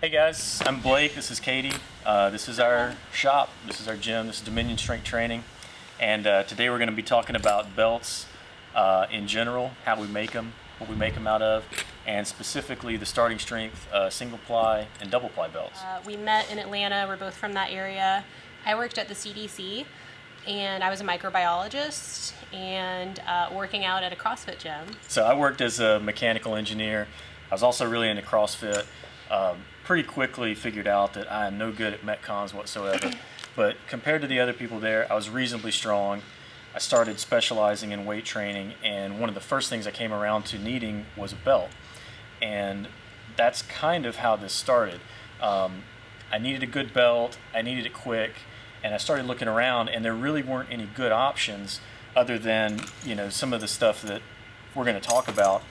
Hey guys, I'm Blake. This is Katie. This is our shop. This is our gym. This is Dominion Strength Training. And today we're going to be talking about belts in general, how we make them, what we make them out of, and specifically the starting strength single ply and double ply belts. We met in Atlanta. We're both from that area. I worked at the CDC, and I was a microbiologist and working out at a CrossFit gym. So I worked as a mechanical engineer. I was also really into CrossFit. Pretty quickly figured out that I am no good at metcons whatsoever. But compared to the other people there, I was reasonably strong. I started specializing in weight training, and one of the first things I came around to needing was a belt. And that's kind of how this started. I needed a good belt, I needed it quick, and I started looking around, and there really weren't any good options other than, some of the stuff that we're going to talk about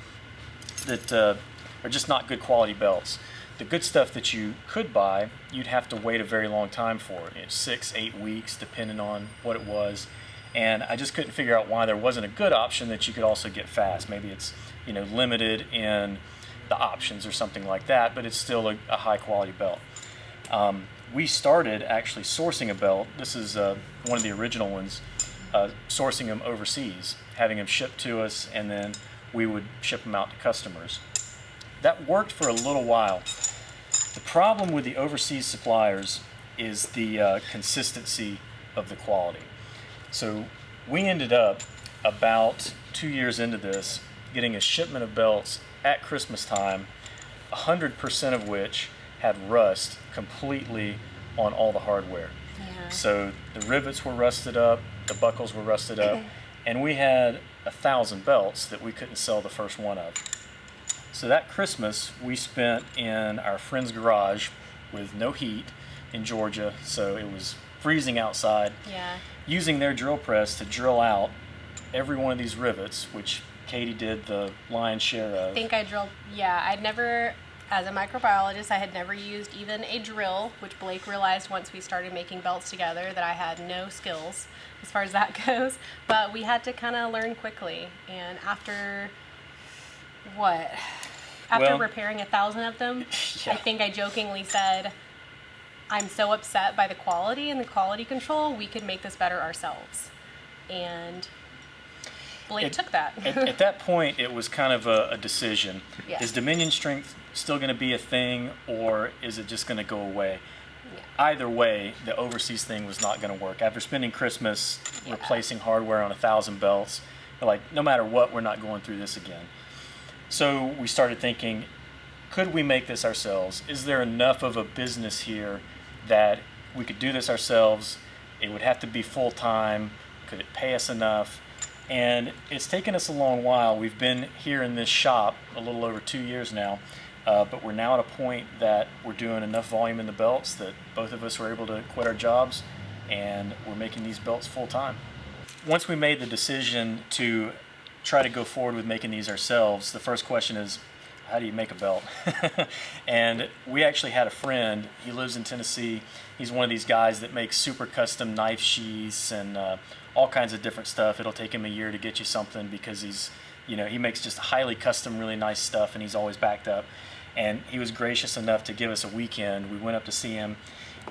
that are just not good quality belts. The good stuff that you could buy, you'd have to wait a very long time for. 6-8 weeks, depending on what it was. And I just couldn't figure out why there wasn't a good option that you could also get fast. Maybe it's limited in the options or something like that, but it's still a high quality belt. We started actually sourcing a belt. This is one of the original ones, sourcing them overseas, having them shipped to us, and then we would ship them out to customers. That worked for a little while. The problem with the overseas suppliers is the consistency of the quality. So we ended up about 2 years into this getting a shipment of belts at Christmas time, 100% of which had rust completely on all the hardware. Yeah. So the rivets were rusted up, the buckles were rusted up, and we had 1,000 belts that we couldn't sell the first one of. So that Christmas we spent in our friend's garage with no heat in Georgia, so it was freezing outside, using their drill press to drill out every one of these rivets, which Katie did the lion's share of. I think I drilled, I'd never, as a microbiologist, I had never used even a drill, which Blake realized once we started making belts together that I had no skills as far as that goes, but we had to kind of learn quickly. And after repairing 1,000 of them, I think I jokingly said, I'm so upset by the quality and the quality control, we could make this better ourselves. And Blake took that. At that point, it was kind of a decision. Yeah. Is Dominion Strength still going to be a thing, or is it just going to go away? Yeah. Either way, the overseas thing was not going to work. After spending Christmas replacing hardware on 1,000 belts, we're like, no matter what, we're not going through this again. So we started thinking, could we make this ourselves? Is there enough of a business here that we could do this ourselves? It would have to be full-time. Could it pay us enough? And it's taken us a long while. We've been here in this shop a little over 2 years now, but we're now at a point that we're doing enough volume in the belts that both of us were able to quit our jobs, and we're making these belts full-time. Once we made the decision to try to go forward with making these ourselves, the first question is, how do you make a belt? And we actually had a friend, he lives in Tennessee, he's one of these guys that makes super custom knife sheaths and all kinds of different stuff. It'll take him a year to get you something because he makes just highly custom, really nice stuff, and he's always backed up. And he was gracious enough to give us a weekend. We went up to see him,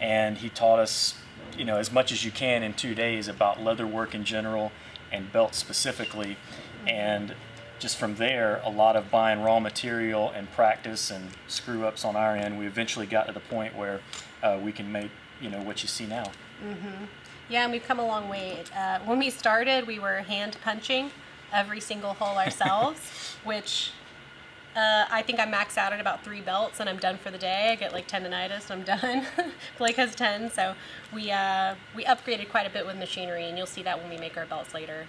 and he taught us, as much as you can in 2 days about leather work in general and belts specifically. And just from there, a lot of buying raw material and practice and screw-ups on our end, we eventually got to the point where we can make, what you see now. Mm-hmm. Yeah, and we've come a long way. When we started, we were hand punching every single hole ourselves, which I think I maxed out at about 3 belts, and I'm done for the day. I get like tendonitis, and I'm done. Blake has 10, so we upgraded quite a bit with machinery, and you'll see that when we make our belts later.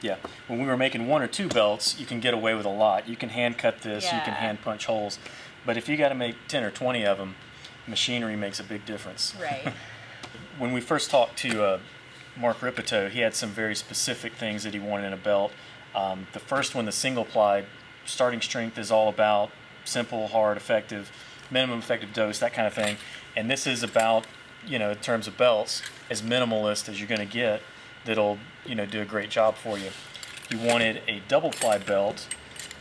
Yeah, when we were making 1 or 2 belts, you can get away with a lot. You can hand cut this, you can hand punch holes. But if you got to make 10 or 20 of them, machinery makes a big difference. Right. When we first talked to Mark Ripito, he had some very specific things that he wanted in a belt. The first one, the single ply, starting strength is all about simple, hard, effective, minimum effective dose, that kind of thing. And this is about, in terms of belts, as minimalist as you're going to get, that'll do a great job for you. He wanted a double ply belt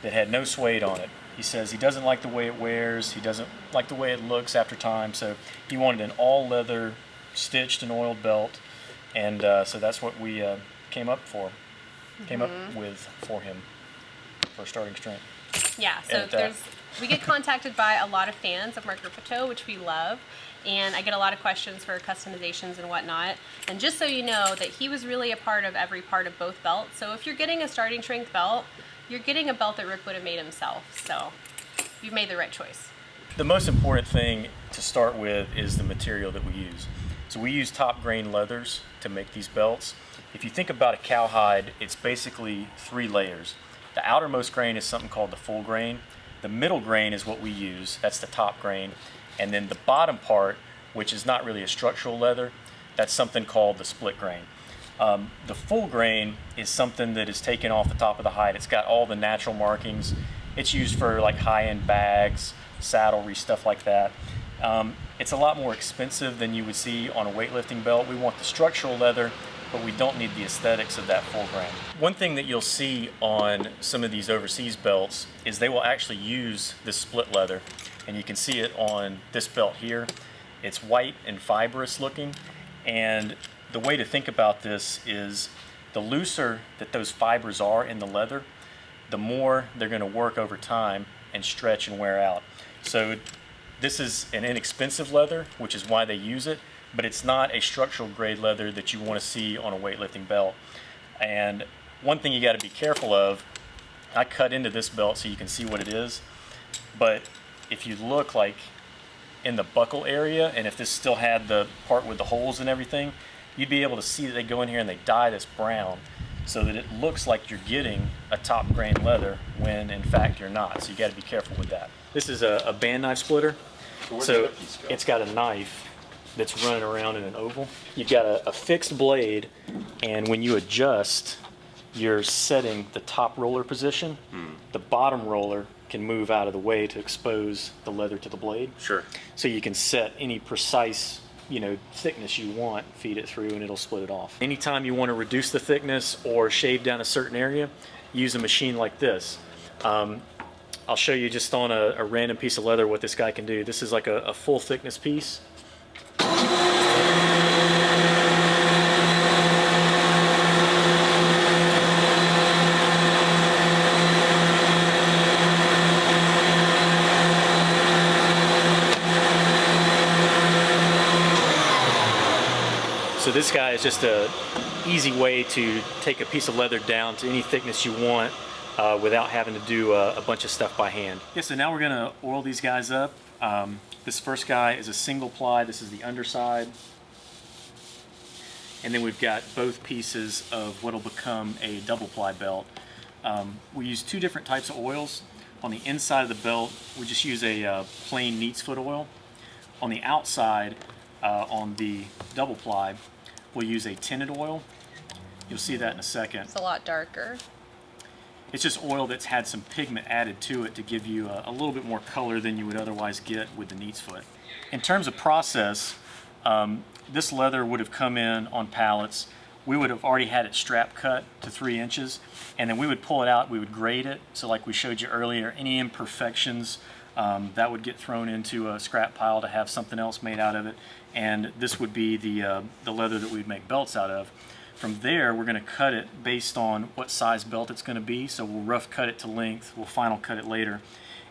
that had no suede on it. He says he doesn't like the way it wears, he doesn't like the way it looks after time, so he wanted an all leather stitched and oiled belt, and so that's what we came up with for him for starting strength. Yeah, so we get contacted by a lot of fans of Mark Rivets, which we love, and I get a lot of questions for customizations and whatnot. And just so you know that he was really a part of every part of both belts. So if you're getting a starting strength belt, you're getting a belt that Rick would have made himself. So you've made the right choice. The most important thing to start with is the material that we use. So we use top grain leathers to make these belts. If you think about a cowhide, it's basically 3 layers. The outermost grain is something called the full grain. The middle grain is what we use, that's the top grain. And then the bottom part, which is not really a structural leather, that's something called the split grain. The full grain is something that is taken off the top of the hide. It's got all the natural markings. It's used for like high-end bags, saddlery, stuff like that. It's a lot more expensive than you would see on a weightlifting belt. We want the structural leather, but we don't need the aesthetics of that full grain. One thing that you'll see on some of these overseas belts is they will actually use this split leather, and you can see it on this belt here. It's white and fibrous looking, and the way to think about this is the looser that those fibers are in the leather, the more they're going to work over time and stretch and wear out. So this is an inexpensive leather, which is why they use it, but it's not a structural grade leather that you want to see on a weightlifting belt. And one thing you got to be careful of, I cut into this belt so you can see what it is, but if you look like in the buckle area, and if this still had the part with the holes and everything, you'd be able to see that they go in here and they dye this brown so that it looks like you're getting a top grain leather when in fact you're not. So you got to be careful with that. This is a band knife splitter. So it's got a knife that's running around in an oval. You've got a fixed blade, and when you adjust, you're setting the top roller position. The bottom roller can move out of the way to expose the leather to the blade. Sure. So you can set any precise, thickness you want, feed it through, and it'll split it off. Anytime you want to reduce the thickness or shave down a certain area, use a machine like this. I'll show you just on a random piece of leather what this guy can do. This is like a full thickness piece. So this guy is just an easy way to take a piece of leather down to any thickness you want without having to do a bunch of stuff by hand. Yeah, so now we're going to oil these guys up. This first guy is a single ply. This is the underside. And then we've got both pieces of what will become a double ply belt. We use 2 different types of oils. On the inside of the belt, we just use a plain neat's foot oil. On the outside, on the double ply, we'll use a tinted oil. You'll see that in a second. It's a lot darker. It's just oil that's had some pigment added to it to give you a little bit more color than you would otherwise get with the neat's foot. In terms of process, this leather would have come in on pallets. We would have already had it strap cut to 3 inches, and then we would pull it out, we would grade it. So like we showed you earlier, any imperfections, that would get thrown into a scrap pile to have something else made out of it, and this would be the leather that we'd make belts out of. From there, we're going to cut it based on what size belt it's going to be, so we'll rough cut it to length, we'll final cut it later,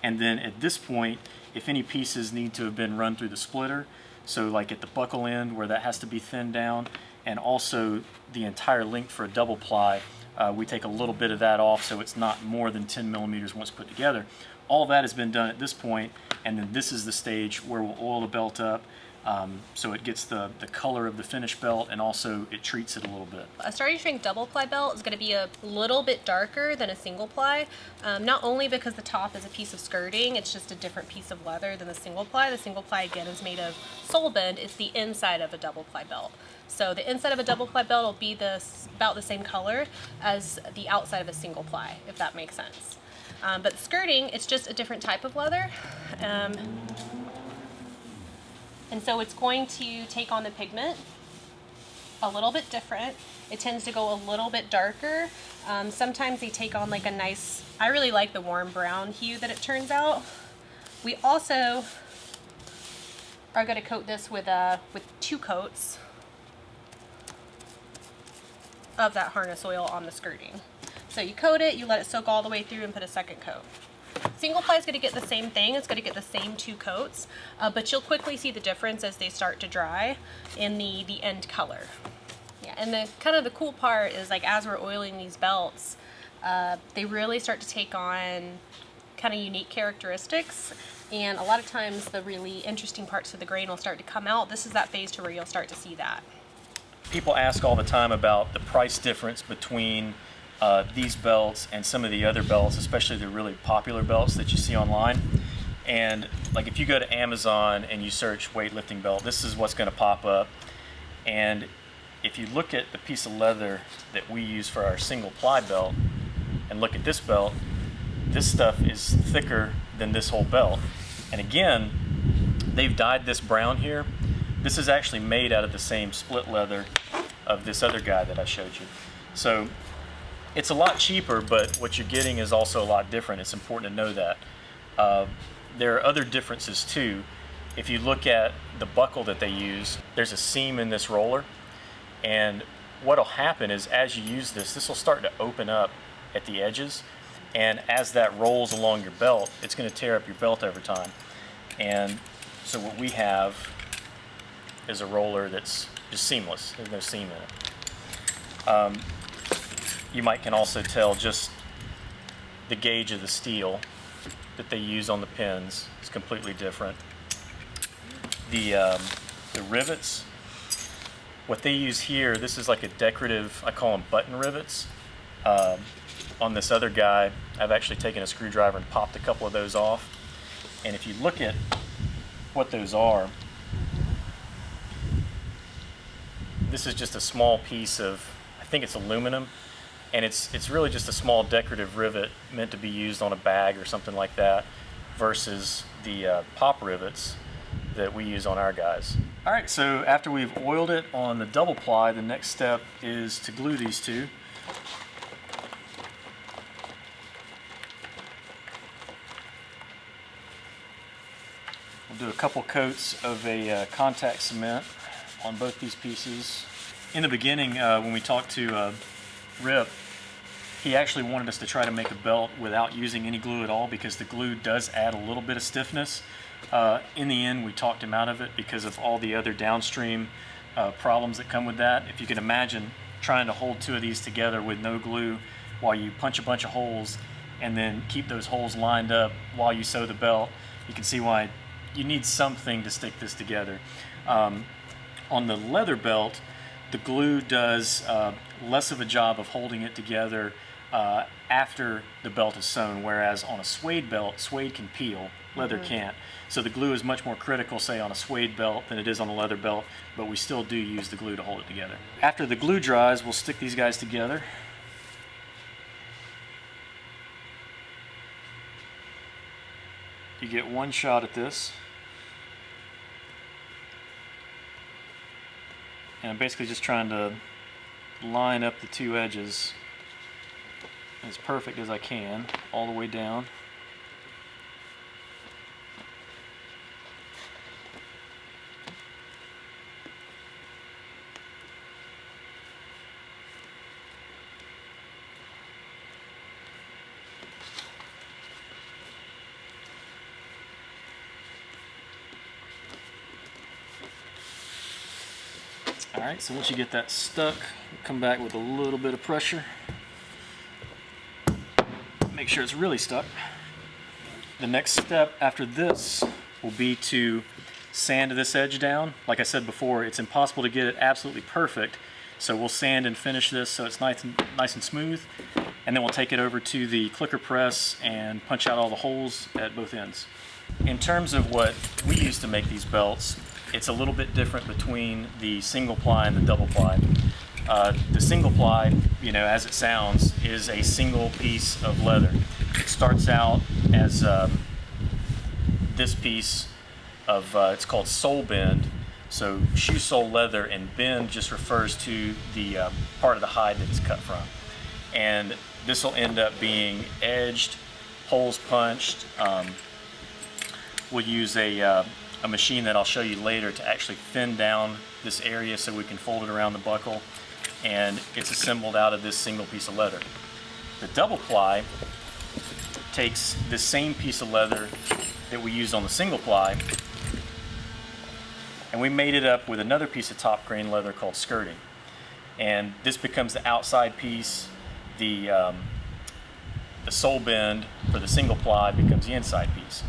and then at this point, if any pieces need to have been run through the splitter, so like at the buckle end where that has to be thinned down, and also the entire length for a double ply, we take a little bit of that off so it's not more than 10 millimeters once put together. All of that has been done at this point, and then this is the stage where we'll oil the belt up so it gets the color of the finished belt, and also it treats it a little bit. A starting strength double ply belt is going to be a little bit darker than a single ply, not only because the top is a piece of skirting, it's just a different piece of leather than the single ply. The single ply, again, is made of sole bend. It's the inside of a double ply belt. So the inside of a double ply belt will be about the same color as the outside of a single ply, if that makes sense. But skirting, it's just a different type of leather. And so it's going to take on the pigment a little bit different. It tends to go a little bit darker. Sometimes they take on like a nice, I really like the warm brown hue that it turns out. We also are going to coat this with 2 coats of that harness oil on the skirting. So you coat it, you let it soak all the way through, and put a second coat. Single ply is going to get the same thing. It's going to get the same 2 coats, but you'll quickly see the difference as they start to dry in the end color. Yeah, and the kind of the cool part is, like, as we're oiling these belts, they really start to take on kind of unique characteristics, and a lot of times the really interesting parts of the grain will start to come out. This is that phase to where you'll start to see that. People ask all the time about the price difference between these belts and some of the other belts, especially the really popular belts that you see online. And like, if you go to Amazon and you search weightlifting belt, this is what's going to pop up. And if you look at the piece of leather that we use for our single ply belt and look at this belt, this stuff is thicker than this whole belt. And again, they've dyed this brown here. This is actually made out of the same split leather of this other guy that I showed you. So it's a lot cheaper, but what you're getting is also a lot different. It's important to know that. There are other differences too. If you look at the buckle that they use, there's a seam in this roller, and what'll happen is, as you use this, this will start to open up at the edges, and as that rolls along your belt, it's going to tear up your belt over time. And so what we have is a roller that's just seamless. There's no seam in it. You can also tell just the gauge of the steel that they use on the pins is completely different. The rivets, what they use here, this is like a decorative, I call them button rivets. On this other guy, I've actually taken a screwdriver and popped a couple of those off. And if you look at what those are, this is just a small piece of, I think it's aluminum, and it's really just a small decorative rivet meant to be used on a bag or something like that, versus the pop rivets that we use on our guys. All right, so after we've oiled it on the double ply, the next step is to glue these two. We'll do a couple coats of a contact cement on both these pieces. In the beginning, when we talked to Rip, he actually wanted us to try to make a belt without using any glue at all, because the glue does add a little bit of stiffness. In the end, we talked him out of it because of all the other downstream problems that come with that. If you can imagine trying to hold 2 of these together with no glue while you punch a bunch of holes and then keep those holes lined up while you sew the belt, you can see why you need something to stick this together. On the leather belt, the glue does less of a job of holding it together after the belt is sewn, whereas on a suede belt, suede can peel, leather can't. So the glue is much more critical, say, on a suede belt than it is on a leather belt, but we still do use the glue to hold it together. After the glue dries, we'll stick these guys together. You get one shot at this. And I'm basically just trying to line up the 2 edges as perfect as I can, all the way down. Alright, so once you get that stuck, come back with a little bit of pressure. Make sure it's really stuck. The next step after this will be to sand this edge down. Like I said before, it's impossible to get it absolutely perfect, so we'll sand and finish this so it's nice and smooth, and then we'll take it over to the clicker press and punch out all the holes at both ends. In terms of what we use to make these belts, it's a little bit different between the single ply and the double ply. The single ply, as it sounds, is a single piece of leather. It starts out as this piece of, it's called sole bend, So shoe sole leather, and bend just refers to the part of the hide that it's cut from. And this will end up being edged, holes punched. We'll use a machine that I'll show you later to actually thin down this area so we can fold it around the buckle, and it's assembled out of this single piece of leather. The double ply takes this same piece of leather that we used on the single ply, and we made it up with another piece of top grain leather called skirting. And this becomes the outside piece. The sole bend for the single ply becomes the inside piece.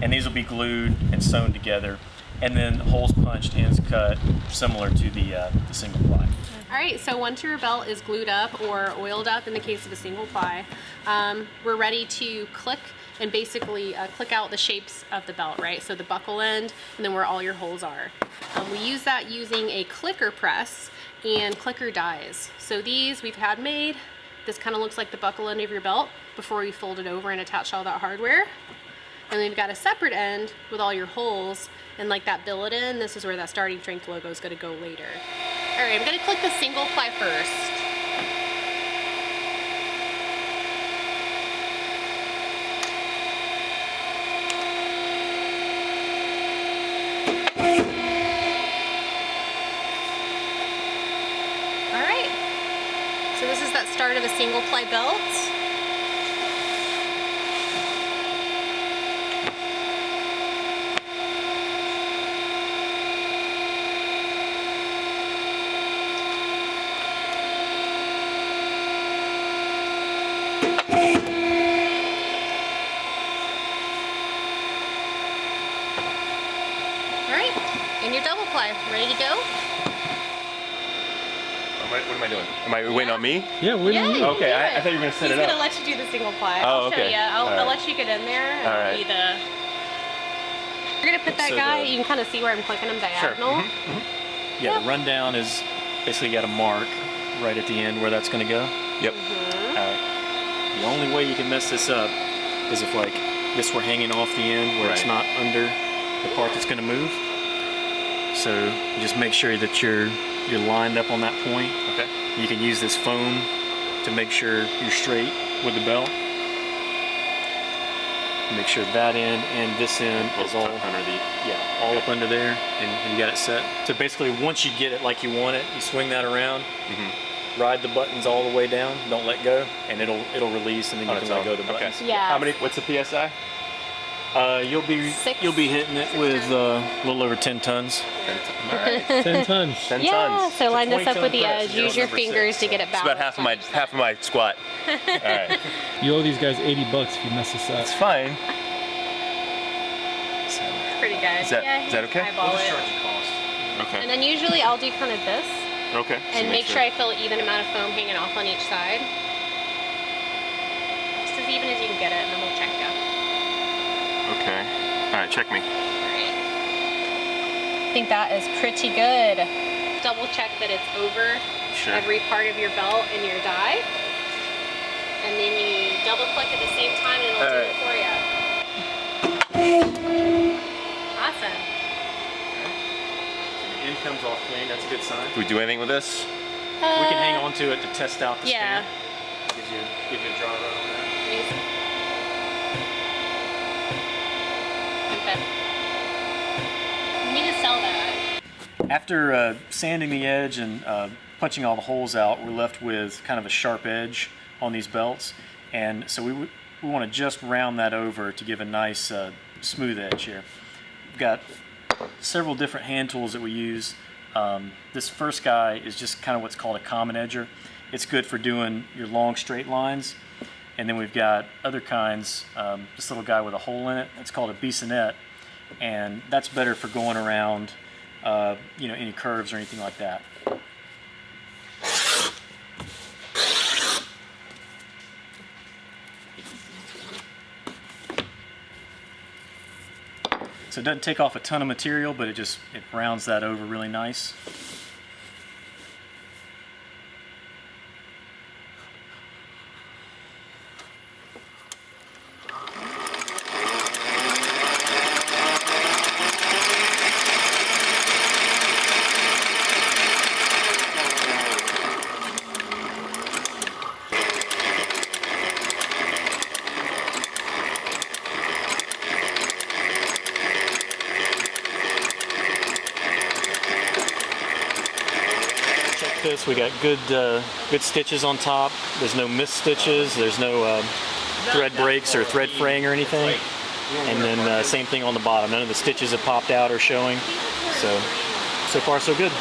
And these will be glued and sewn together, and then holes punched, ends cut, similar to the single ply. All right, so once your belt is glued up or oiled up in the case of a single ply, we're ready to click and basically click out the shapes of the belt, right? So the buckle end and then where all your holes are. We use that using a clicker press and clicker dies. So these we've had made. This kind of looks like the buckle end of your belt before we fold it over and attach all that hardware. And then we've got a separate end with all your holes, and like that billet end, this is where that starting strength logo is going to go later. All right, I'm going to click the single ply first. All right, so this is that start of a single ply belt. And your double ply, ready to go? What am I doing? Am I waiting on me? Yeah, we're Yeah, doing you it. Okay, I thought you were going to set He's it up. gonna let you do the single ply. Oh, I'll show okay. you. I'll All right. let you get in there. And All I'll right. be the... You're gonna put that So guy, the- you can kind of see where I'm clicking him diagonal. Yeah, Yep. the rundown is basically got a mark right at the end where that's going to go. Yep. All right. The only way you can mess this up is if like this were hanging off the end where it's Right. not under the part that's going to move. So just make sure that you're lined up on that point. Okay. You can use this foam to make sure you're straight with the belt. Make sure that end and this end is all under the... all up under there, and you got it set. So basically, once you get it like you want it, you swing that around, ride the buttons all the way down, don't let go, and it'll release, and then you can let go of the buttons. Okay. Yeah. How many? What's the PSI? You'll be Six- hitting it with a little over 10 tons. All right. 10 tons. 10 Yeah, tons. so line this up 20-ton with the press. edge. You're Use your number fingers 6, to get it It's balanced. about half of my squat. All right. You owe these guys $80 if you mess this up. It's fine. Pretty good. Is that- yeah, is that okay? Eyeball it. cost. Okay. And then usually I'll do kind of this Okay. and make sure I feel an even amount of foam hanging off on each side. Just as even as you can get it, and then we'll check you. Okay. All right. Check me. Alright. I think that is pretty good. Double check that it's over Sure. every part of your belt and your die. And then you double click at the same time and it'll do it for you. Awesome. The end comes off clean. That's a good sign. Do we do anything with this? We can hang on to it to test out the Yeah. stand. Give you a dry run on that. Okay. You need to sell that. After sanding the edge and punching all the holes out, we're left with kind of a sharp edge on these belts, and so we want to just round that over to give a nice smooth edge here. We've got several different hand tools that we use. This first guy is just kind of what's called a common edger. It's good for doing your long straight lines. And then we've got other kinds, this little guy with a hole in it, it's called a bissonette, and that's better for going around any curves or anything like that. So it doesn't take off a ton of material, but it rounds that over really nice. this. We got good stitches on top. There's no missed stitches. There's no thread breaks or thread fraying or anything. And then same thing on the bottom. None of the stitches have popped out or showing. So far so good.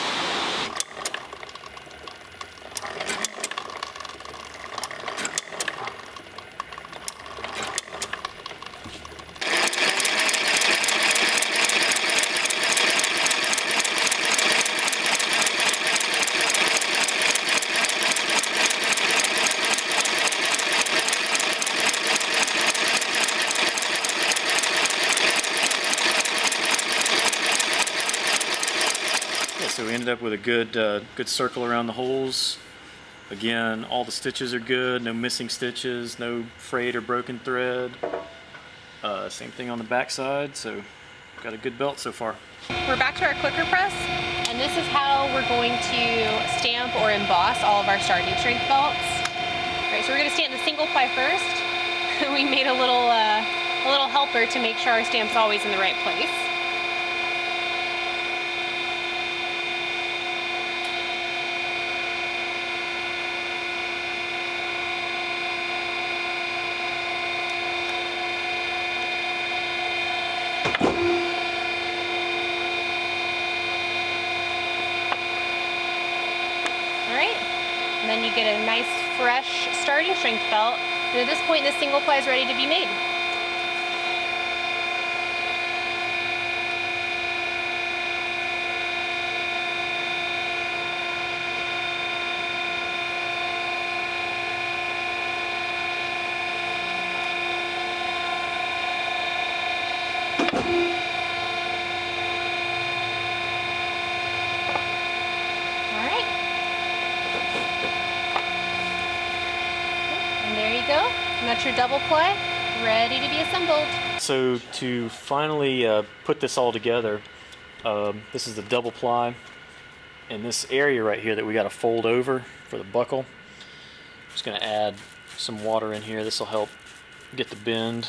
So we ended up with a good circle around the holes. Again, all the stitches are good, no missing stitches, no frayed or broken thread. Same thing on the back side, so got a good belt so far. We're back to our clicker press, and this is how we're going to stamp or emboss all of our starting strength belts. All right, so we're going to stamp the single ply first. We made a little helper to make sure our stamp's always in the right place. And then you get a nice fresh starting strength belt. And at this point, this single ply is ready to be made. There you go. And that's your double ply, ready to be assembled. So to finally put this all together, this is the double ply, and this area right here that we got to fold over for the buckle. I'm just going to add some water in here. This will help get the bend.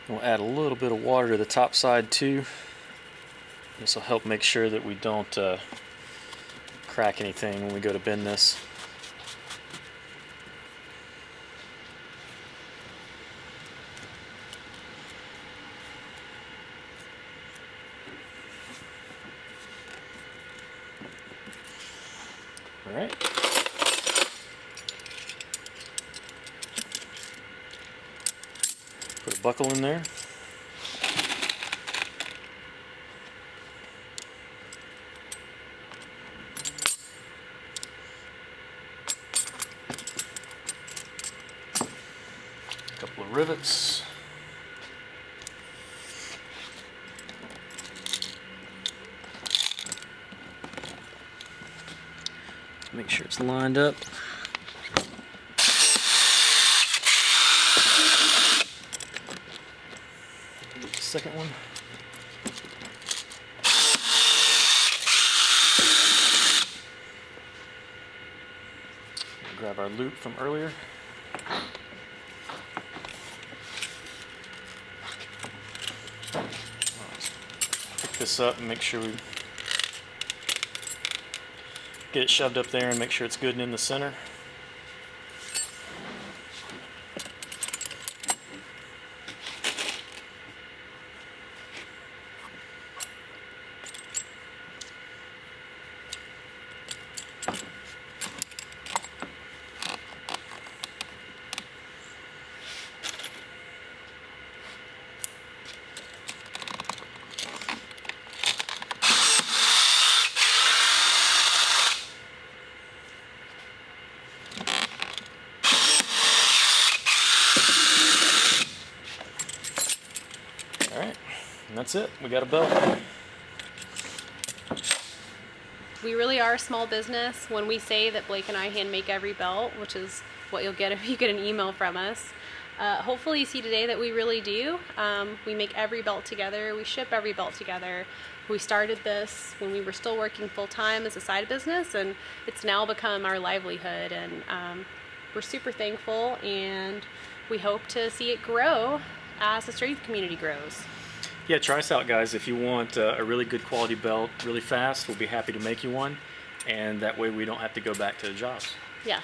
We'll add a little bit of water to the top side too. This will help make sure that we don't crack anything when we go to bend this. All right. Put a buckle in there. Couple of rivets. Make sure it's lined up. Second one. Grab our loop from earlier. Pick this up and make sure we get it shoved up there and make sure it's good and in the center. Alright, and that's it. We got a belt. We really are a small business when we say that Blake and I hand make every belt, which is what you'll get if you get an email from us. Hopefully you see today that we really do. We make every belt together. We ship every belt together. We started this when we were still working full-time as a side business, and it's now become our livelihood, and we're super thankful, and we hope to see it grow as the strength community grows. Yeah, try us out, guys. If you want a really good quality belt really fast, we'll be happy to make you one. And that way we don't have to go back to the jobs. Yeah.